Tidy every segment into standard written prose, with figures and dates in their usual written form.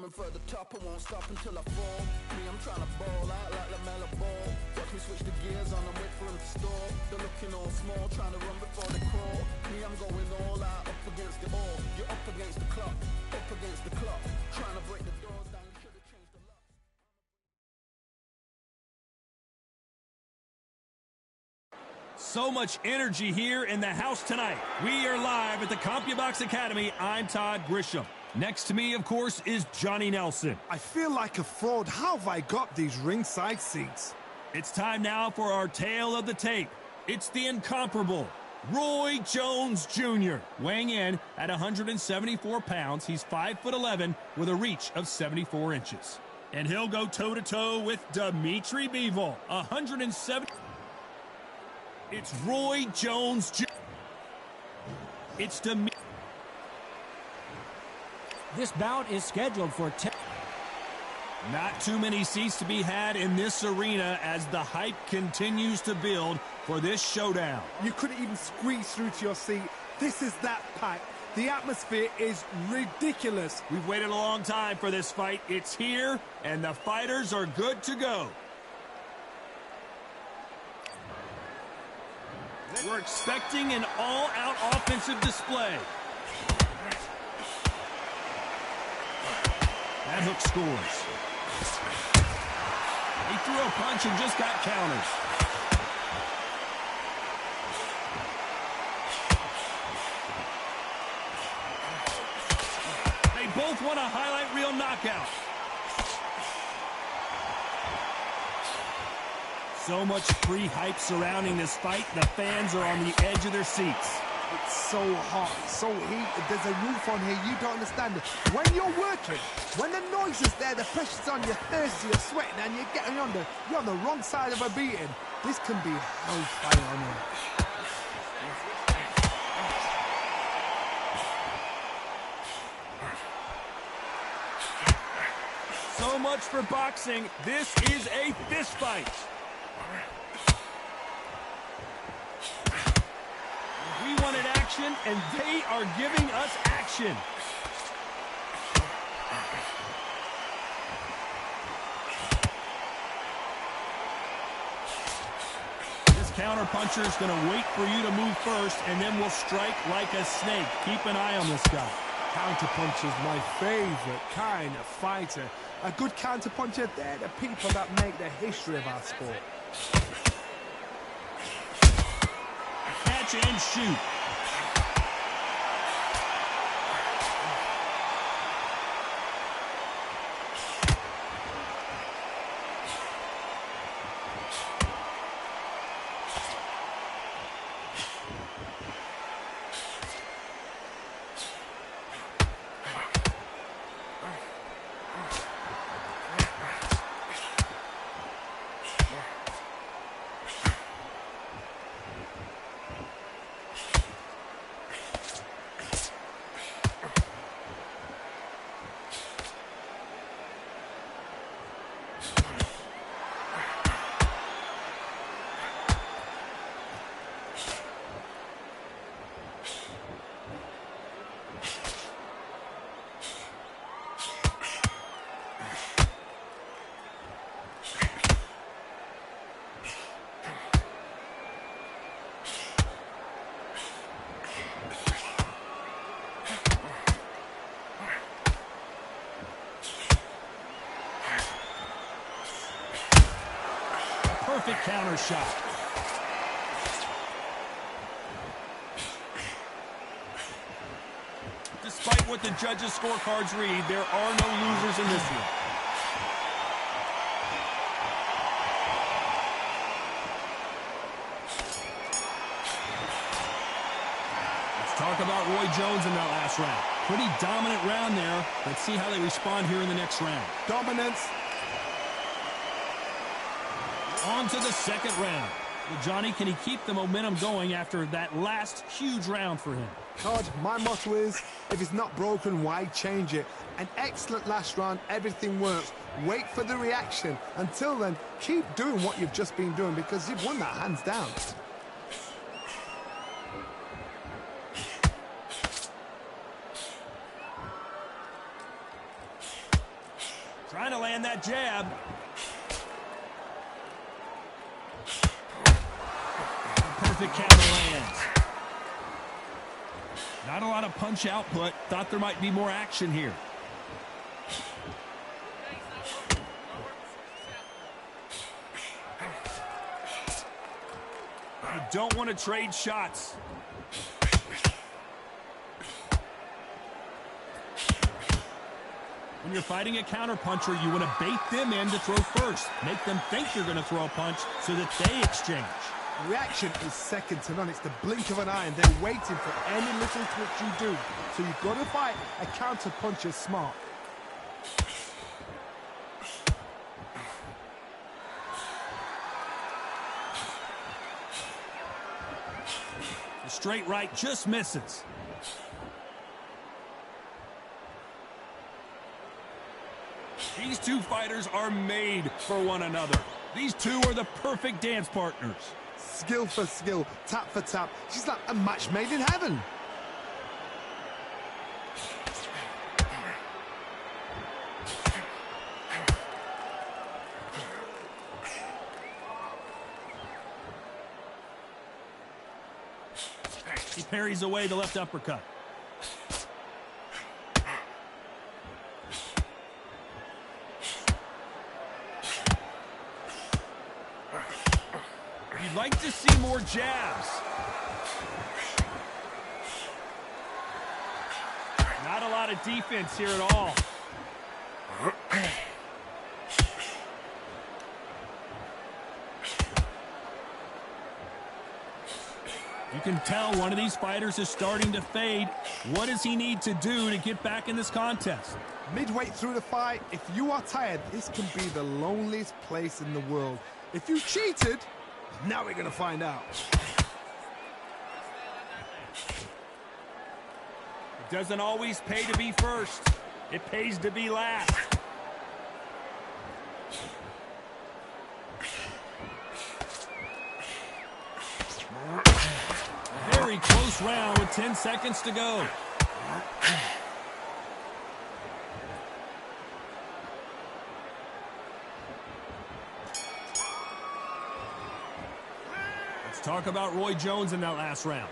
coming for the top, I won't stop until I fall. Me, I'm trying to ball out like LaMelo Ball. Watch me switch the gears on and wait for him to stall. They're looking all small, trying to run before they crawl. Me, I'm going all out, up against the wall. You're up against the clock, up against the clock. Trying to break the doors down, you should have changed the lock. So much energy here in the house tonight. We are live at the CompuBox Academy. I'm Todd Grisham. Next to me, of course, is Johnny Nelson. I feel like a fraud. How have I got these ringside seats? It's time now for our tale of the tape. It's the incomparable Roy Jones Jr. Weighing in at 174 pounds, he's 5'11" with a reach of 74 inches. And he'll go toe-to-toe with Dimitri Bivol, 107. It's Roy Jones Jr. It's Dimitri. This bout is scheduled for 10. Not too many seats to be had in this arena as the hype continues to build for this showdown. You couldn't even squeeze through to your seat. This is that packed. The atmosphere is ridiculous. We've waited a long time for this fight. It's here, and the fighters are good to go. We're expecting an all-out offensive display. That hook scores. He threw a punch and just got counters. They both want a highlight reel knockout. So much free hype surrounding this fight. The fans are on the edge of their seats. It's so hot, so heated. There's a roof on here. You don't understand it. When you're working, when the noise is there, the pressure's on, you're thirsty, you're sweating, and you're on the wrong side of a beating. This can be hellfire on you. So much for boxing. This is a fist fight. We wanted action, and they are giving us action. This counter puncher is going to wait for you to move first, and then we'll strike like a snake. Keep an eye on this guy. Counter puncher is my favorite kind of fighter. A good counter puncher, they're the people that make the history of our sport. Catch and shoot. Perfect counter shot. Despite what the judges' scorecards read, there are no losers in this one. Let's talk about Roy Jones in that last round. Pretty dominant round there. Let's see how they respond here in the next round. Dominance. On to the second round. Well, Johnny, can he keep the momentum going after that last huge round for him? Todd, my motto is, if it's not broken, why change it? An excellent last round, everything works. Wait for the reaction. Until then, keep doing what you've just been doing because you've won that hands down. Trying to land that jab. Perfect counter lands. Not a lot of punch output. Thought there might be more action here. You don't want to trade shots. When you're fighting a counterpuncher, you want to bait them in to throw first. Make them think you're going to throw a punch so that they exchange. Reaction is second to none. It's the blink of an eye, and they're waiting for any little twitch you do. So you've got to fight a counterpuncher smart. The straight right just misses. These two fighters are made for one another. These two are the perfect dance partners. Skill for skill, tap for tap. She's like a match made in heaven. He parries away the left uppercut. You'd like to see more jabs. Not a lot of defense here at all. You can tell one of these fighters is starting to fade. What does he need to do to get back in this contest? Midway through the fight, if you are tired, this can be the loneliest place in the world. If you cheated, now we're going to find out. It doesn't always pay to be first. It pays to be last. Very close round with 10 seconds to go. Let's talk about Roy Jones in that last round.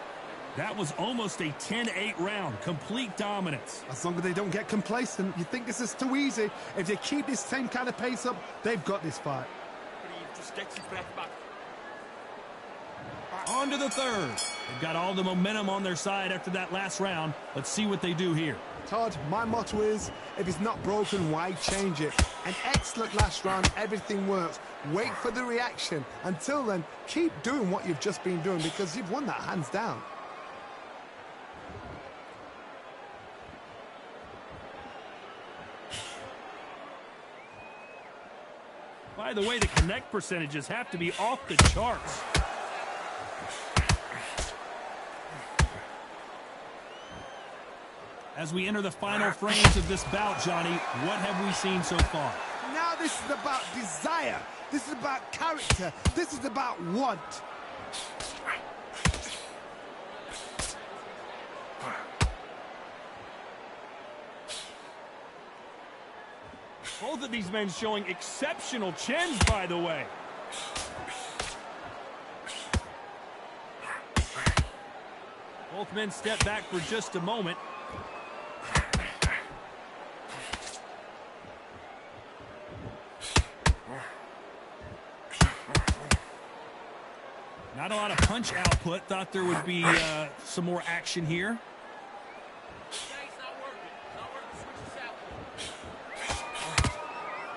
That was almost a 10-8 round, complete dominance. As long as they don't get complacent, you think this is too easy. If they keep this same kind of pace up, they've got this fight. Just get your breath back. On to the third. They've got all the momentum on their side after that last round. Let's see what they do here. Todd, my motto is, if it's not broken, why change it? An excellent last round, everything works. Wait for the reaction. Until then, keep doing what you've just been doing because you've won that hands down. By the way, the connect percentages have to be off the charts. As we enter the final frames of this bout, Johnny, what have we seen so far? Now this is about desire. This is about character. This is about want. Both of these men showing exceptional chins, by the way. Both men step back for just a moment. Not a lot of punch output. Thought there would be some more action here.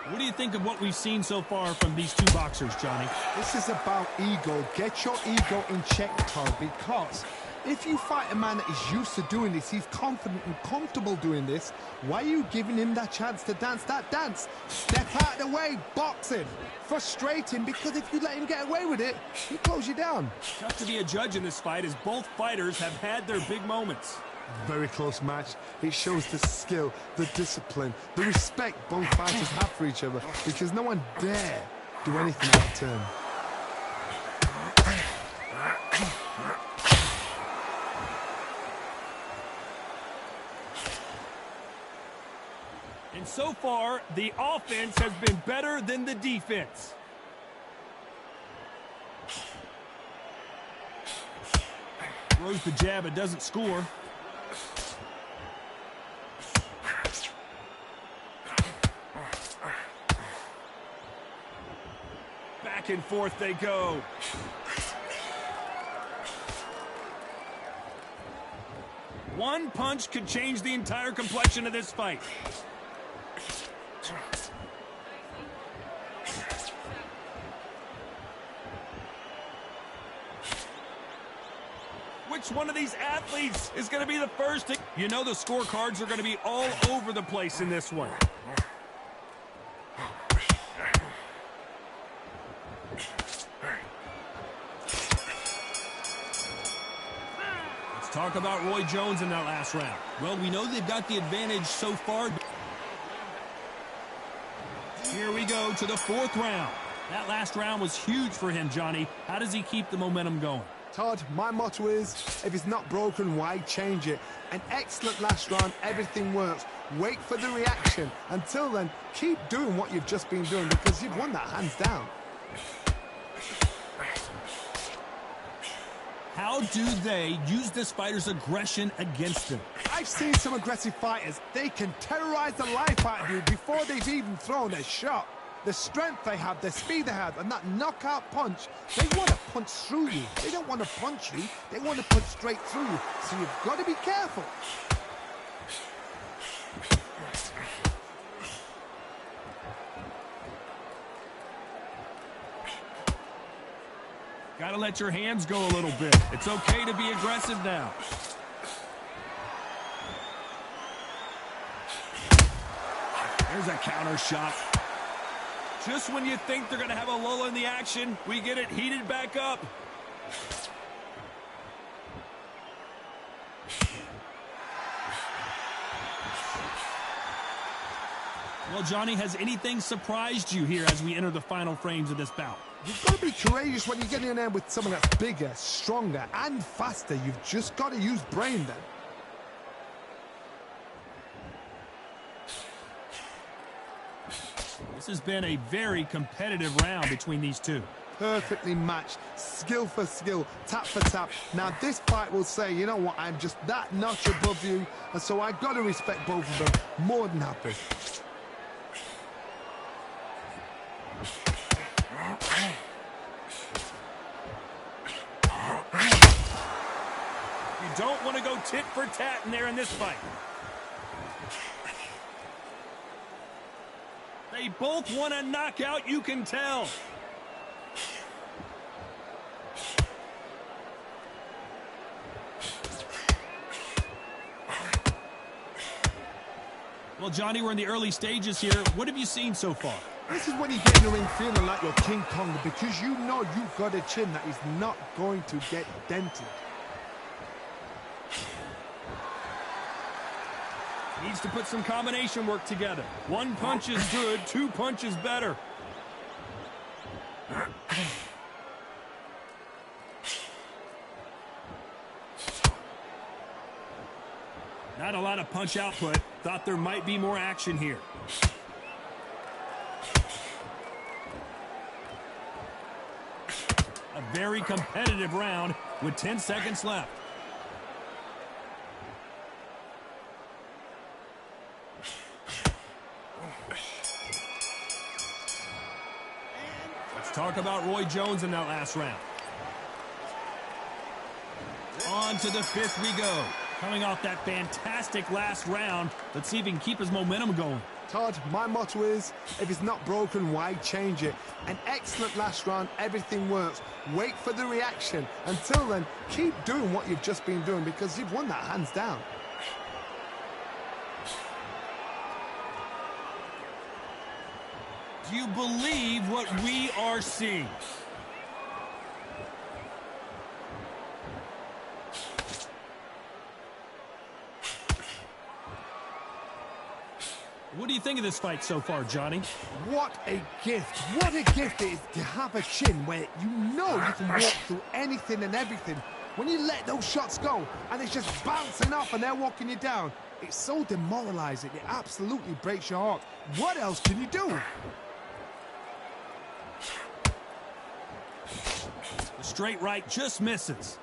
What do you think of what we've seen so far from these two boxers, Johnny? This is about ego. Get your ego in check, Todd, because if you fight a man that is used to doing this, he's confident and comfortable doing this, why are you giving him that chance to dance that dance? Step out of the way, box him. Frustrating, because if you let him get away with it, he'll close you down. Tough to be a judge in this fight as both fighters have had their big moments. Very close match. It shows the skill, the discipline, the respect both fighters have for each other, because no one dare do anything out of turn. And so far, the offense has been better than the defense. Throws the jab, it doesn't score. Back and forth they go. One punch could change the entire complexion of this fight. Which one of these athletes is going to be the first to... You know the scorecards are going to be all over the place in this one. Let's talk about Roy Jones in that last round. Well, we know they've got the advantage so far. Here we go to the fourth round. That last round was huge for him, Johnny. How does he keep the momentum going? Todd, my motto is, if it's not broken, why change it? An excellent last round, everything works. Wait for the reaction. Until then, keep doing what you've just been doing because you've won that hands down. How do they use this fighter's aggression against him? I've seen some aggressive fighters. They can terrorize the life out of you before they've even thrown a shot. The strength they have, the speed they have, and that knockout punch, they want to punch through you. They don't want to punch you, they want to punch straight through you. So you've got to be careful. Got to let your hands go a little bit. It's okay to be aggressive now. There's a counter shot. Just when you think they're going to have a lull in the action, we get it heated back up. Well, Johnny, has anything surprised you here as we enter the final frames of this bout? You've got to be courageous when you get in there with someone that's bigger, stronger, and faster. You've just got to use brain then. This has been a very competitive round between these two. Perfectly matched, skill for skill, tap for tap. Now this fight will say, you know what, I'm just that notch above you, and so I've got to respect both of them. More than happy. You don't want to go tit for tat in there in this fight. They both want a knockout, you can tell. Well, Johnny, we're in the early stages here. What have you seen so far? This is when you get in the ring feeling like you're King Kong because you know you've got a chin that is not going to get dented. Needs to put some combination work together. One punch is good, two punches better. Not a lot of punch output. Thought there might be more action here. A very competitive round with 10 seconds left. Let's talk about Roy Jones in that last round. On to the fifth we go. Coming off that fantastic last round, let's see if he can keep his momentum going. Todd, my motto is, if it's not broken, why change it? An excellent last round, everything works. Wait for the reaction. Until then, keep doing what you've just been doing because you've won that hands down. Do you believe what we are seeing? What do you think of this fight so far, Johnny? What a gift. What a gift it is to have a chin where you know you can walk through anything and everything. When you let those shots go and it's just bouncing off and they're walking you down, It's so demoralizing. It absolutely breaks your heart. What else can you do? The straight right just misses.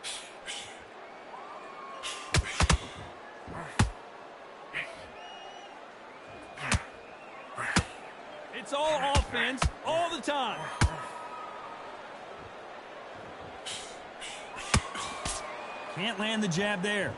It's all offense all the time. Can't land the jab there.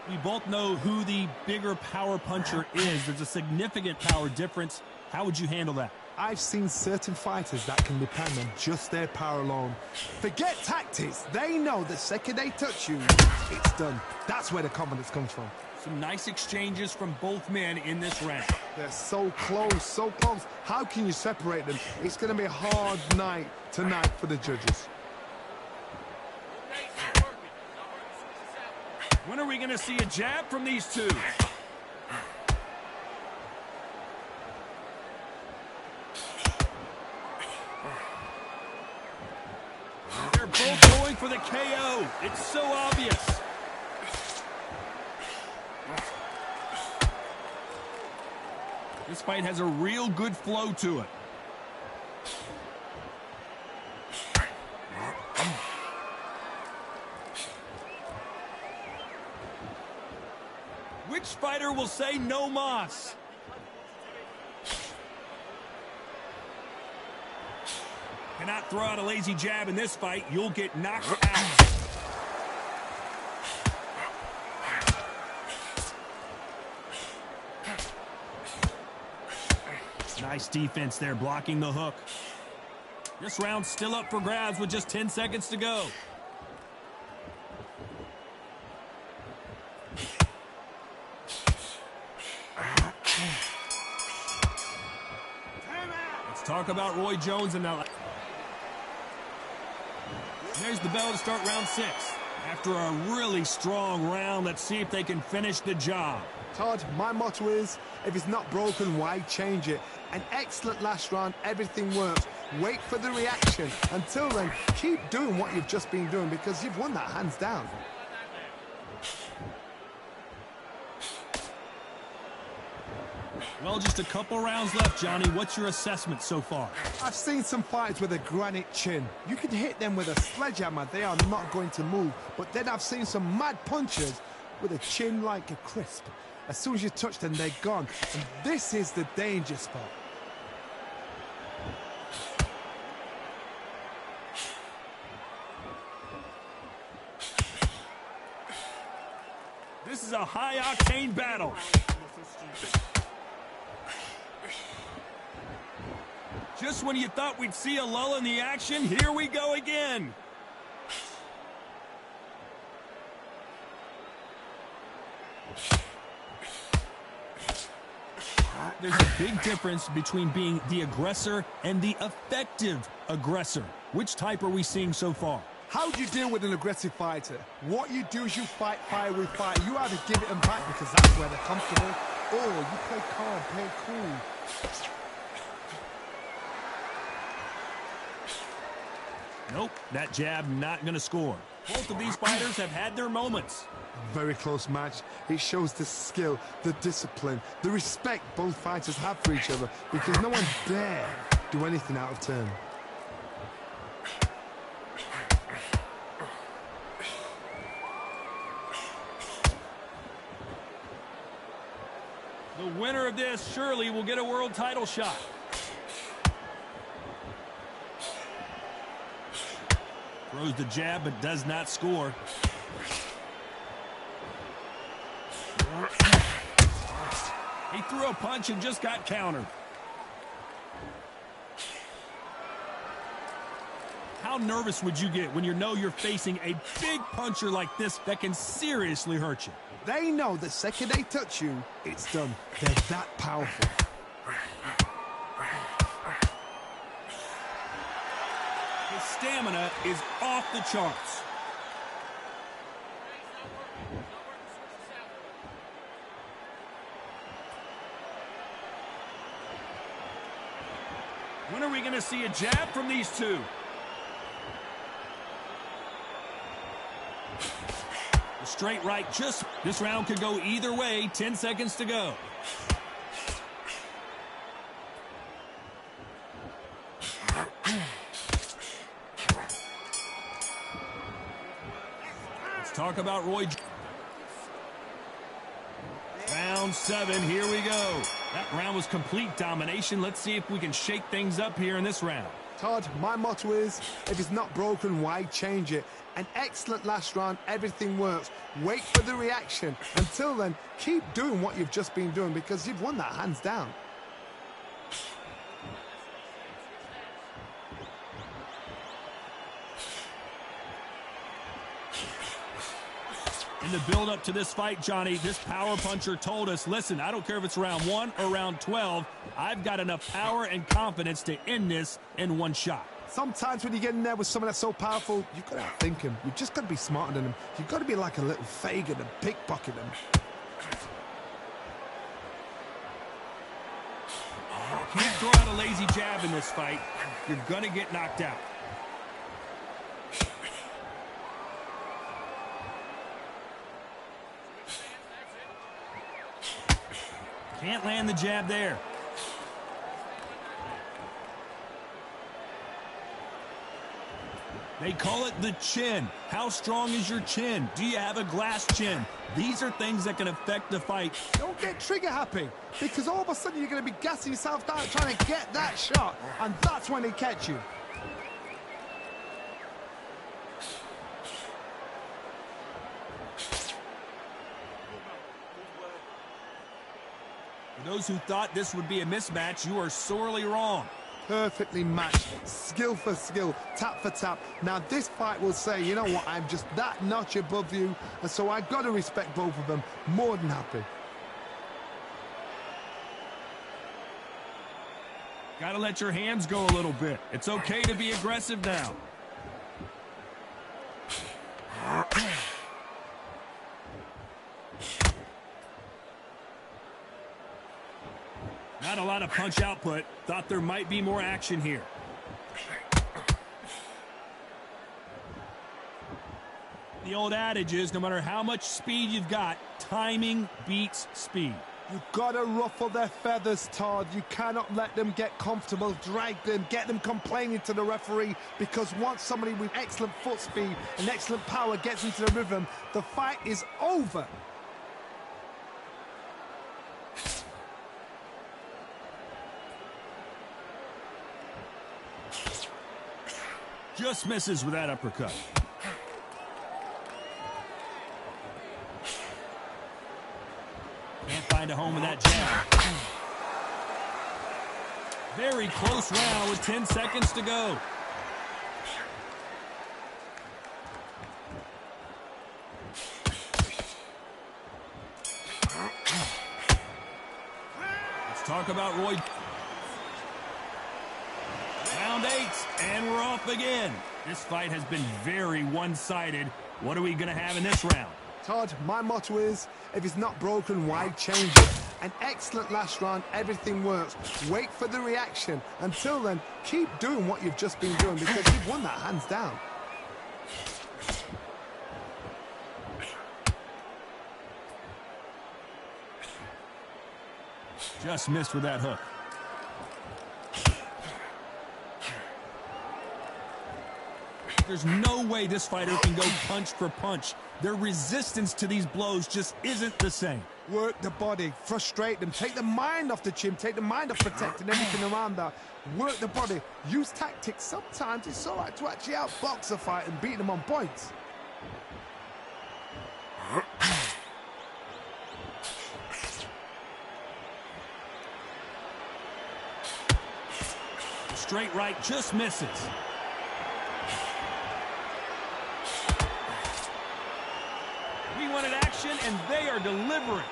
We both know who the bigger power puncher is. There's a significant power difference. How would you handle that? I've seen certain fighters that can depend on just their power alone. Forget tactics. They know the second they touch you, it's done. That's where the confidence comes from. Some nice exchanges from both men in this round. They're so close, so close. How can you separate them? It's going to be a hard night tonight for the judges. When are we going to see a jab from these two? They're both going for the KO. It's so obvious. This fight has a real good flow to it. Which fighter will say no mas? Cannot throw out a lazy jab in this fight. You'll get knocked out. Nice defense there, blocking the hook. This round's still up for grabs with just 10 seconds to go. Let's talk about Roy Jones and now. There's the bell to start round 6. After a really strong round, let's see if they can finish the job. Todd, my motto is, if it's not broken, why change it? An excellent last round, everything works. Wait for the reaction. Until then, keep doing what you've just been doing because you've won that hands down. Well, just a couple rounds left, Johnny. What's your assessment so far? I've seen some fighters with a granite chin. You can hit them with a sledgehammer, they are not going to move. But then I've seen some mad punchers with a chin like a crisp. As soon as you touch them, they're gone. And this is the danger spot. This is a high-octane battle. Just when you thought we'd see a lull in the action, here we go again. There's a big difference between being the aggressor and the effective aggressor. Which type are we seeing so far? How do you deal with an aggressive fighter? What you do is you fight fire with fire. You either give it them back because that's where they're comfortable, or you play calm, play cool. Nope, that jab not going to score. Both of these fighters have had their moments. Very close match. It shows the skill, the discipline, the respect both fighters have for each other because no one dare do anything out of turn. The winner of this surely will get a world title shot. Throws the jab but does not score. He threw a punch and just got countered. How nervous would you get when you know you're facing a big puncher like this that can seriously hurt you? They know the second they touch you, it's done. They're that powerful. His stamina is off the charts. When are we going to see a jab from these two? A straight right, this round could go either way. 10 seconds to go. Let's talk about Roy. Round 7, here we go. That round was complete domination. Let's see if we can shake things up here in this round. Todd, my motto is, if it's not broken, why change it? An excellent last round, everything works. Wait for the reaction. Until then, keep doing what you've just been doing because you've won that hands down. In the build-up to this fight, Johnny, this power puncher told us, listen, I don't care if it's round 1 or round 12, I've got enough power and confidence to end this in one shot. Sometimes when you get in there with someone that's so powerful, you've got to outthink him. You've just got to be smarter than him. You've got to be like a little Fagin and pickpocket him. Can't throw out a lazy jab in this fight. You're going to get knocked out. Can't land the jab there. They call it the chin. How strong is your chin? Do you have a glass chin? These are things that can affect the fight. Don't get trigger happy, because all of a sudden you're going to be gassing yourself down trying to get that shot, and that's when they catch you. For those who thought this would be a mismatch, you are sorely wrong. Perfectly matched, skill for skill, tap for tap. Now this fight will say, you know what, I'm just that notch above you, and so I've got to respect both of them. More than happy. Got to let your hands go a little bit. It's okay to be aggressive now. Not a lot of punch output. Thought there might be more action here. The old adage is, no matter how much speed you've got, timing beats speed. You've got to ruffle their feathers, Todd. You cannot let them get comfortable, drag them, get them complaining to the referee, because once somebody with excellent foot speed and excellent power gets into the rhythm, the fight is over. Just misses with that uppercut. Can't find a home with that jab. Very close round with 10 seconds to go. Let's talk about Roy. Round 8, and we're off again. This fight has been very one-sided. What are we going to have in this round? Todd, my motto is, if it's not broken, why change it? An excellent last round, everything works. Wait for the reaction. Until then, keep doing what you've just been doing, because you've won that hands down. Just missed with that hook. There's no way this fighter can go punch for punch. Their resistance to these blows just isn't the same. Work the body, frustrate them, take the mind off the chin, take the mind off protecting everything around that. Work the body, use tactics. Sometimes it's all right to actually outbox a fight and beat them on points. Straight right just misses. We wanted action, and they are delivering.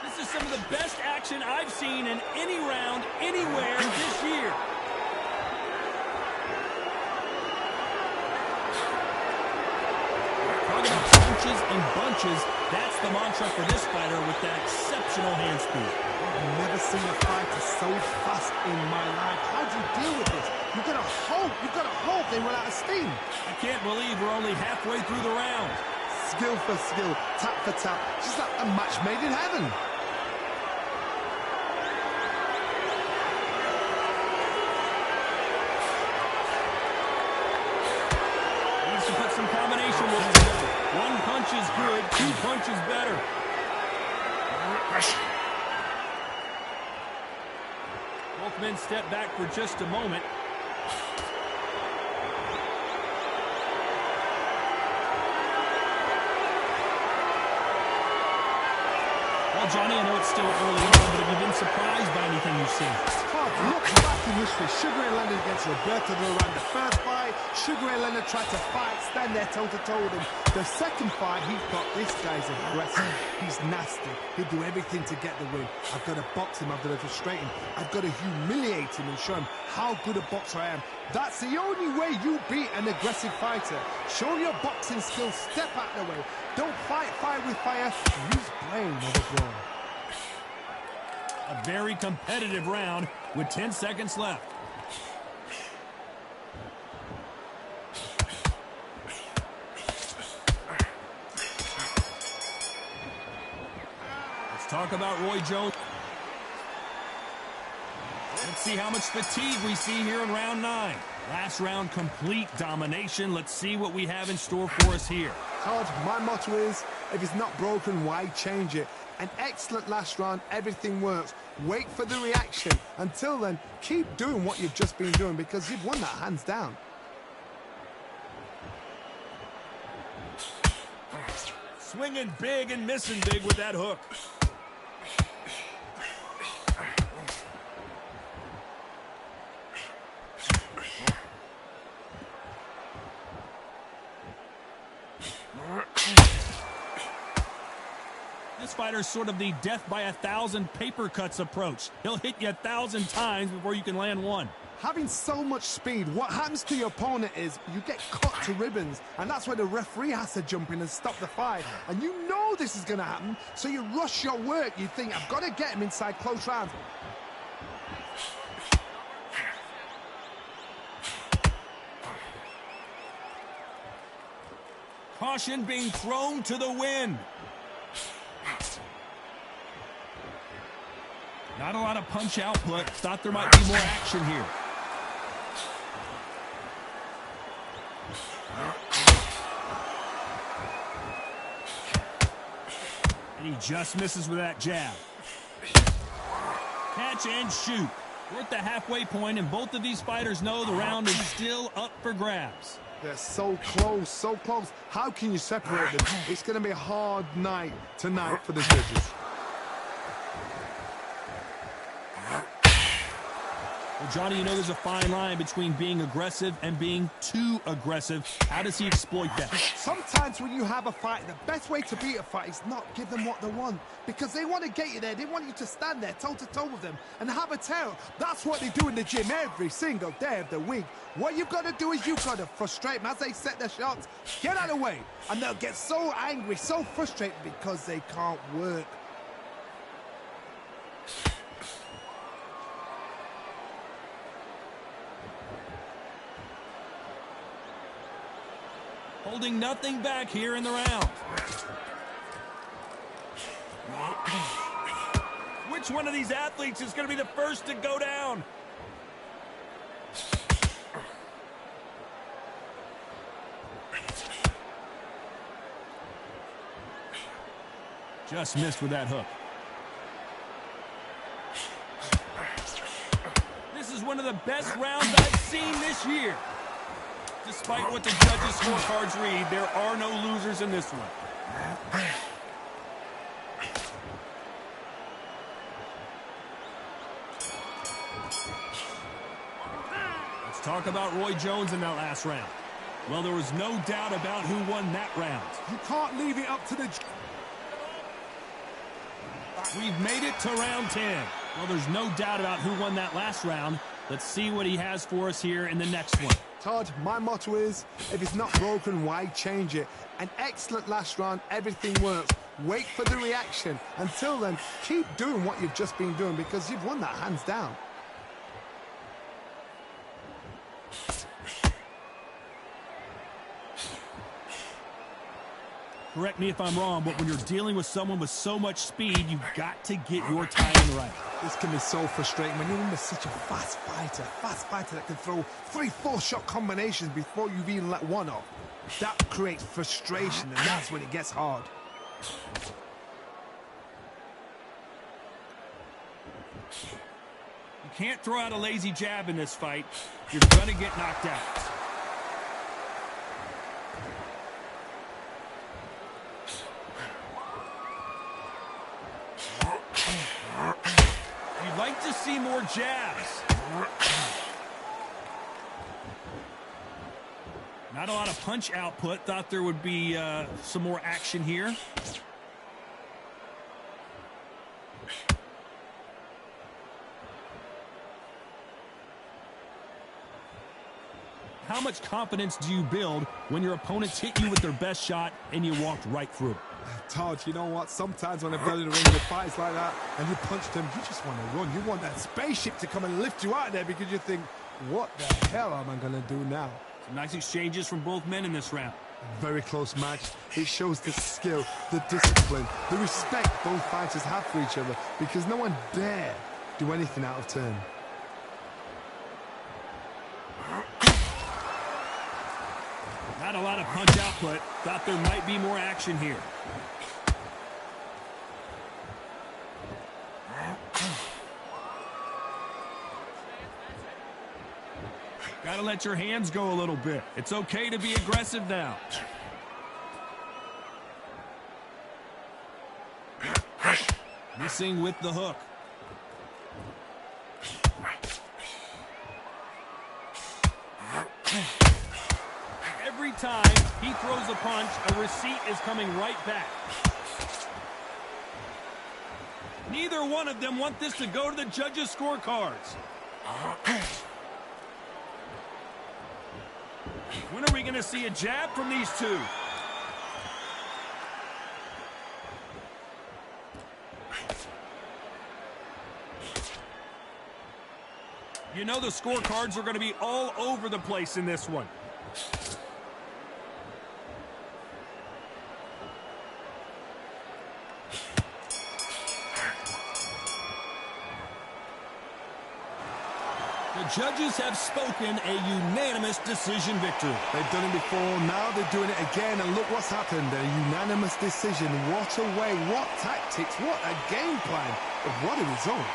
This is some of the best action I've seen in any round, anywhere this year. Talking about punches and punches. That's the mantra for this fighter with that exceptional hand speed. I've never seen a fighter so fast in my life. How do you deal with this? You've got to hope they run out of steam. I can't believe we're only halfway through the round. Skill for skill, tap for tap, just like a match made in heaven. Needs to put some combination work together. One punch is good, two punches better. Both men step back for just a moment. Well, Johnny, I know it's still early on, but have you been surprised by anything you've seen? Look back in history. Sugar Ray Leonard against Roberto Duran. The first fight, Sugar Ray Leonard tried to fight, stand there toe-to-toe with him. The second fight, he thought, this guy's aggressive. He's nasty. He'll do everything to get the win. I've got to box him. I've got to frustrate him. I've got to humiliate him and show him how good a boxer I am. That's the only way you beat an aggressive fighter. Show your boxing skills. Step out of the way. Don't fight fire with fire. Use brain over brawn. A very competitive round with 10 seconds left. Let's talk about Roy Jones. Let's see how much fatigue we see here in round 9. Last round, complete domination. Let's see what we have in store for us here. Todd, my motto is, if it's not broken, why change it? An excellent last round, everything works. Wait for the reaction. Until then, keep doing what you've just been doing because you've won that hands down. Swinging big and missing big with that hook. This fighter's sort of the death by 1,000 paper cuts approach. He'll hit you 1,000 times before you can land one. Having so much speed, what happens to your opponent is you get cut to ribbons, and that's where the referee has to jump in and stop the fight. And you know this is going to happen, so you rush your work. You think, I've got to get him inside close rounds. Caution being thrown to the wind. Not a lot of punch output. Thought there might be more action here. And he just misses with that jab. Catch and shoot. We're at the halfway point, and both of these fighters know the round is still up for grabs. They're so close, so close. How can you separate them? It's going to be a hard night tonight for the judges. Well, Johnny, you know there's a fine line between being aggressive and being too aggressive. How does he exploit that? Sometimes when you have a fight, the best way to beat a fight is not give them what they want. Because they want to get you there. They want you to stand there toe-to-toe with them and have a tear. That's what they do in the gym every single day of the week. What you've got to do is you've got to frustrate them as they set their shots. Get out of the way. And they'll get so angry, so frustrated because they can't work. Holding nothing back here in the round. Which one of these athletes is going to be the first to go down? Just missed with that hook. This is one of the best rounds I've seen this year. Despite what the judges' scorecards read, there are no losers in this one. Let's talk about Roy Jones in that last round. Well, there was no doubt about who won that round. You can't leave it up to the... We've made it to round 10. Well, there's no doubt about who won that last round. Let's see what he has for us here in the next one. Todd, my motto is, if it's not broken, why change it? An excellent last round, everything works. Wait for the reaction. Until then, keep doing what you've just been doing because you've won that hands down. Correct me if I'm wrong, but when you're dealing with someone with so much speed, you've got to get your timing right. This can be so frustrating when you're with such a fast fighter that can throw 3-4 shot combinations before you've even let one off. That creates frustration, and that's when it gets hard. You can't throw out a lazy jab in this fight. You're gonna get knocked out. You'd like to see more jabs. Not a lot of punch output. Thought there would be some more action here. How much confidence do you build when your opponents hit you with their best shot and you walked right through it? Todd, you know what? Sometimes when I've done in the ring with fights like that and you punch them, you just want to run. You want that spaceship to come and lift you out of there because you think, what the hell am I going to do now? Some nice exchanges from both men in this round. Very close match. It shows the skill, the discipline, the respect both fighters have for each other because no one dare do anything out of turn. Not a lot of punch output. Thought there might be more action here. Gotta let your hands go a little bit. It's okay to be aggressive now. Missing with the hook. Every time he throws a punch, a receipt is coming right back. Neither one of them want this to go to the judges' scorecards. When are we going to see a jab from these two? You know the scorecards are going to be all over the place in this one. The judges have spoken, a unanimous decision victory. They've done it before, now they're doing it again, and look what's happened. A unanimous decision. What a way, what tactics, what a game plan. But what a result.